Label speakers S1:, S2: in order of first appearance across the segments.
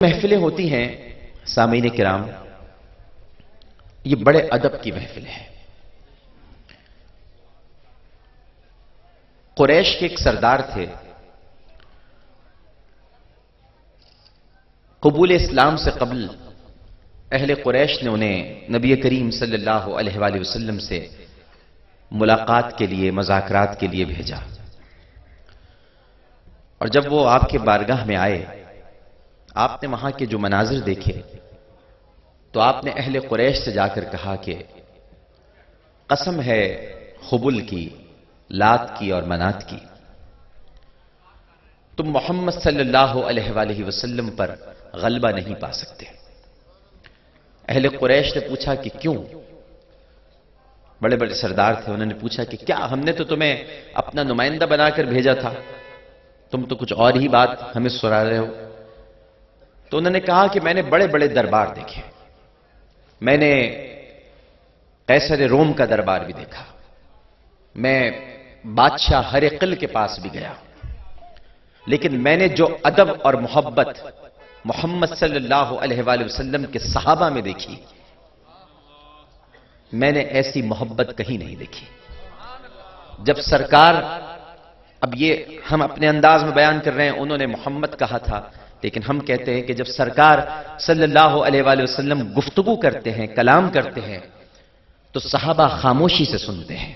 S1: محفلیں ہوتی ہیں سامعین کرام، یہ بڑے ادب کی محفل ہے۔ قریش کے ایک سردار تھے، قبول اسلام سے قبل اہل قریش نے انہیں نبی کریم صلی اللہ علیہ وآلہ وسلم سے ملاقات کے لیے، مذاکرات کے لیے بھیجا، اور جب وہ آپ کے بارگاہ میں آئے، آپ نے وہاں کے جو مناظر دیکھے تو آپ نے اہل قریش سے جا کر کہا کہ قسم ہے حبل کی، لات کی اور منات کی، تم محمد صلی اللہ علیہ وآلہ وسلم پر غلبہ نہیں پا سکتے۔ اہل قریش نے پوچھا کہ کیوں؟ بڑے بڑے سردار تھے، انہوں نے پوچھا کہ کیا ہم نے تو تمہیں اپنا نمائندہ بنا کر بھیجا تھا، تم تو کچھ اور ہی بات ہمیں سنا رہے ہو۔ تو انہوں نے کہا کہ میں نے بڑے بڑے دربار دیکھے، میں نے قیصر روم کا دربار بھی دیکھا، میں بادشاہ ہرقل کے پاس بھی گیا، لیکن میں نے جو ادب اور محبت محمد صلی اللہ علیہ وآلہ وسلم کے صحابہ میں دیکھی، میں نے ایسی محبت کہیں نہیں دیکھی۔ جب سرکار، اب یہ ہم اپنے انداز میں بیان کر رہے ہیں، انہوں نے محمد کہا تھا، لیکن ہم کہتے ہیں کہ جب سرکار صلی اللہ علیہ وآلہ وسلم گفتگو کرتے ہیں، کلام کرتے ہیں، تو صحابہ خاموشی سے سنتے ہیں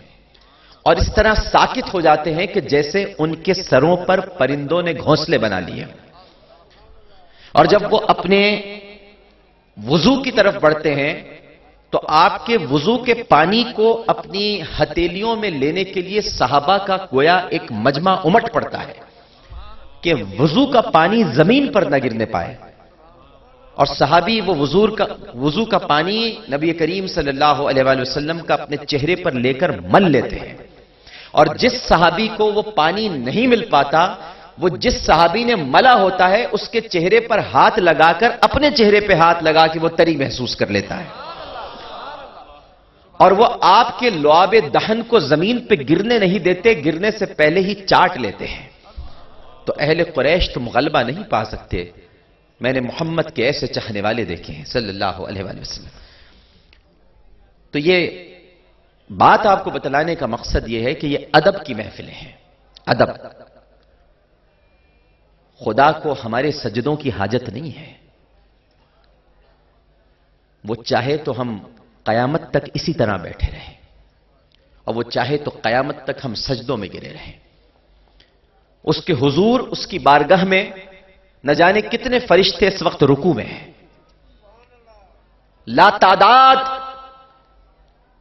S1: اور اس طرح ساکت ہو جاتے ہیں کہ جیسے ان کے سروں پر پرندوں نے گھونسلے بنا لیے۔ اور جب وہ اپنے وضو کی طرف بڑھتے ہیں تو آپ کے وضو کے پانی کو اپنی ہتھیلیوں میں لینے کے لیے صحابہ کا گویا ایک مجمع امٹ پڑتا ہے کہ وضو کا پانی زمین پر نہ گرنے پائے، اور صحابی وہ وضو کا پانی نبی کریم صلی اللہ علیہ وآلہ وسلم کا اپنے چہرے پر لے کر مل لیتے ہیں، اور جس صحابی کو وہ پانی نہیں مل پاتا، وہ جس صحابی نے ملا ہوتا ہے اس کے چہرے پر ہاتھ لگا کر اپنے چہرے پہ ہاتھ لگا کے وہ تری محسوس کر لیتا ہے، اور وہ آپ کے لعاب دہن کو زمین پہ گرنے نہیں دیتے، گرنے سے پہلے ہی چاٹ لیتے ہیں۔ تو اہل قریش تم غلبہ نہیں پا سکتے، میں نے محمد کے ایسے چاہنے والے دیکھے ہیں صلی اللہ علیہ وآلہ وسلم۔ تو یہ بات آپ کو بتلانے کا مقصد یہ ہے کہ یہ ادب کی محفلیں ہیں۔ ادب، خدا کو ہمارے سجدوں کی حاجت نہیں ہے، وہ چاہے تو ہم قیامت تک اسی طرح بیٹھے رہیں، اور وہ چاہے تو قیامت تک ہم سجدوں میں گرے رہیں۔ اس کے حضور، اس کی بارگاہ میں نہ جانے کتنے فرشتے اس وقت رکوع میں ہیں، لا تعداد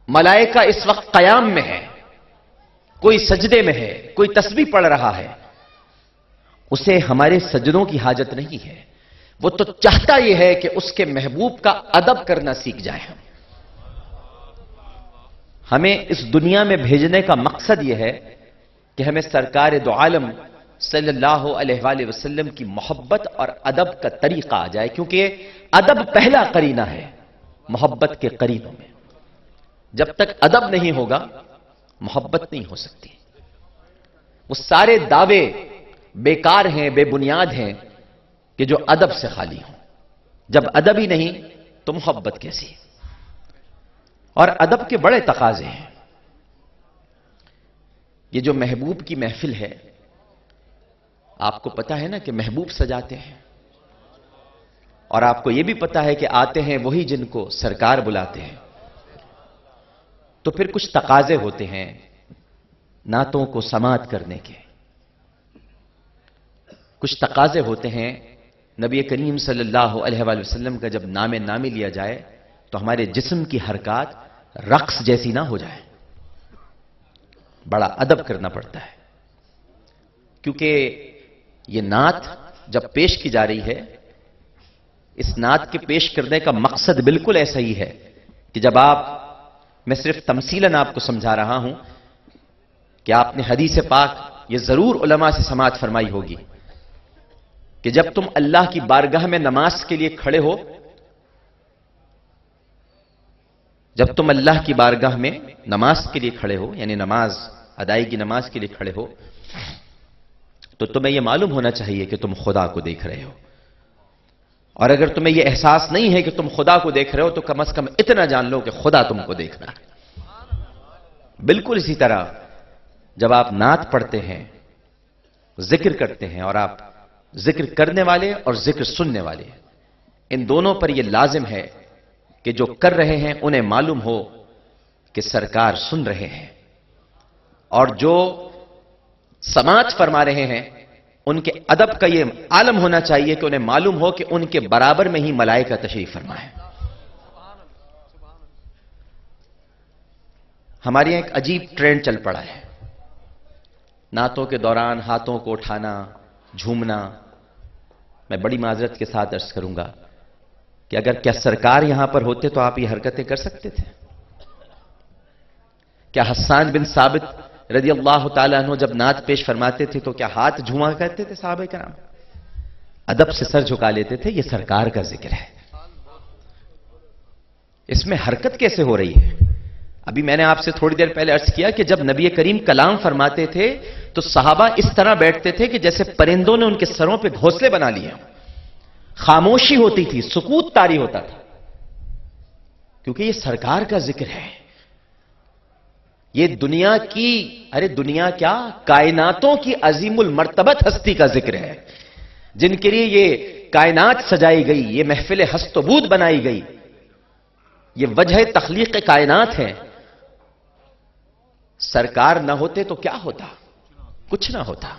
S1: ملائکہ اس وقت قیام میں ہے، کوئی سجدے میں ہے، کوئی تسبیح پڑھ رہا ہے، اسے ہمارے سجدوں کی حاجت نہیں ہے، وہ تو چاہتا یہ ہے کہ اس کے محبوب کا ادب کرنا سیکھ جائیں۔ ہمیں اس دنیا میں بھیجنے کا مقصد یہ ہے کہ ہمیں سرکار دو عالم صلی اللہ علیہ وآلہ وسلم کی محبت اور ادب کا طریقہ آ جائے، کیونکہ ادب پہلا قرینہ ہے محبت کے قرینوں میں۔ جب تک ادب نہیں ہوگا محبت نہیں ہو سکتی۔ وہ سارے دعوے بیکار ہیں، بے بنیاد ہیں کہ جو ادب سے خالی ہوں۔ جب ادب ہی نہیں تو محبت کیسی؟ اور ادب کے بڑے تقاضے ہیں۔ یہ جو محبوب کی محفل ہے، آپ کو پتا ہے نا کہ محبوب سجاتے ہیں، اور آپ کو یہ بھی پتا ہے کہ آتے ہیں وہی جن کو سرکار بلاتے ہیں، تو پھر کچھ تقاضے ہوتے ہیں نعتوں کو سماعت کرنے کے، کچھ تقاضے ہوتے ہیں نبی کریم صلی اللہ علیہ وآلہ وسلم کا جب نام نامی لیا جائے تو ہمارے جسم کی حرکات رقص جیسی نہ ہو جائے، بڑا ادب کرنا پڑتا ہے، کیونکہ یہ نعت جب پیش کی جا رہی ہے، اس نعت کے پیش کرنے کا مقصد بالکل ایسا ہی ہے کہ جب میں صرف تمثیلاً آپ کو سمجھا رہا ہوں کہ آپ نے حدیث پاک یہ ضرور علماء سے سماعت فرمائی ہوگی کہ جب تم اللہ کی بارگاہ میں نماز کے لیے کھڑے ہو، جب تم اللہ کی بارگاہ میں نماز کے لیے کھڑے ہو، یعنی نماز ادائیگی نماز کے لیے کھڑے ہو، تو تمہیں یہ معلوم ہونا چاہیے کہ تم خدا کو دیکھ رہے ہو، اور اگر تمہیں یہ احساس نہیں ہے کہ تم خدا کو دیکھ رہے ہو تو کم از کم اتنا جان لو کہ خدا تم کو دیکھ رہا ہے. بالکل اسی طرح جب آپ نعت پڑھتے ہیں، ذکر کرتے ہیں، اور آپ ذکر کرنے والے اور ذکر سننے والے، ان دونوں پر یہ لازم ہے کہ جو کر رہے ہیں انہیں معلوم ہو کہ سرکار سن رہے ہیں، اور جو سماعت فرما رہے ہیں ان کے ادب کا یہ عالم ہونا چاہیے کہ انہیں معلوم ہو کہ ان کے برابر میں ہی ملائکہ تشریف فرما ہے. ہمارے یہاں ایک عجیب ٹرینڈ چل پڑا ہے، نعتوں کے دوران ہاتھوں کو اٹھانا، جھومنا. میں بڑی معذرت کے ساتھ عرض کروں گا کہ اگر کیا سرکار یہاں پر ہوتے تو آپ یہ حرکتیں کر سکتے تھے؟ کیا حسان بن ثابت رضی اللہ تعالیٰ عنہ جب نعت پیش فرماتے تھے تو کیا ہاتھ جھوما کرتے تھے؟ صحابہ کرام ادب سے سر جھکا لیتے تھے. یہ سرکار کا ذکر ہے، اس میں حرکت کیسے ہو رہی ہے؟ ابھی میں نے آپ سے تھوڑی دیر پہلے عرض کیا کہ جب نبی کریم کلام فرماتے تھے تو صحابہ اس طرح بیٹھتے تھے کہ جیسے پرندوں نے ان کے سروں پہ گھونسلے بنا لیے. خاموشی ہوتی تھی، سکوت طاری ہوتا تھا، کیونکہ یہ سرکار کا ذکر ہے. یہ دنیا کی، دنیا کیا، کائناتوں کی عظیم المرتبت ہستی کا ذکر ہے، جن کے لیے یہ کائنات سجائی گئی، یہ محفل ہست و بود بنائی گئی، یہ وجہ تخلیق کائنات ہے. سرکار نہ ہوتے تو کیا ہوتا؟ کچھ نہ ہوتا.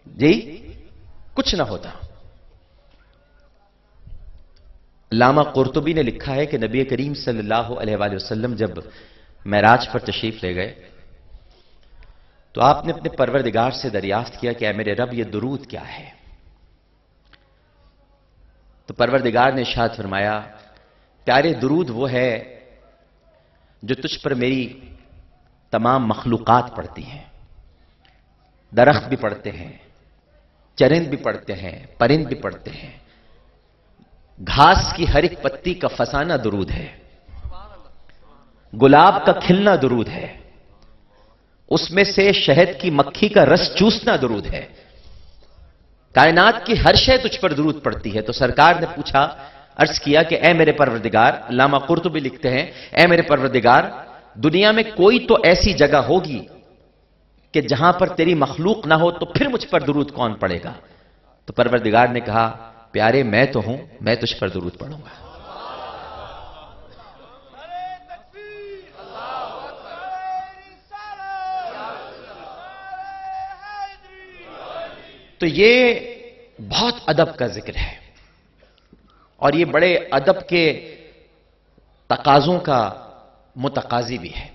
S1: جی کچھ نہ ہوتا. علامہ قرطبی نے لکھا ہے کہ نبی کریم صلی اللہ علیہ وآلہ وسلم جب معراج پر تشریف لے گئے تو آپ نے اپنے پروردگار سے دریافت کیا کہ اے میرے رب یہ درود کیا ہے؟ تو پروردگار نے ارشاد فرمایا پیارے درود وہ ہے جو تجھ پر میری تمام مخلوقات پڑھتی ہیں. درخت بھی پڑھتے ہیں، چرند بھی پڑھتے ہیں، پرند بھی پڑھتے ہیں. گھاس کی ہر ایک پتی کا فسانہ درود ہے، گلاب کا کھلنا درود ہے، اس میں سے شہد کی مکھی کا رس چوسنا درود ہے. کائنات کی ہر شے تجھ پر درود پڑتی ہے. تو سرکار نے پوچھا، عرض کیا کہ اے میرے پروردگار، علامہ قرطبی لکھتے ہیں اے میرے پروردگار دنیا میں کوئی تو ایسی جگہ ہوگی کہ جہاں پر تیری مخلوق نہ ہو تو پھر مجھ پر درود کون پڑے گا؟ تو پروردگار نے کہا پیارے میں تو ہوں، میں تجھ پر درود پڑھوں گا. تو یہ بہت ادب کا ذکر ہے اور یہ بڑے ادب کے تقاضوں کا متقاضی بھی ہے.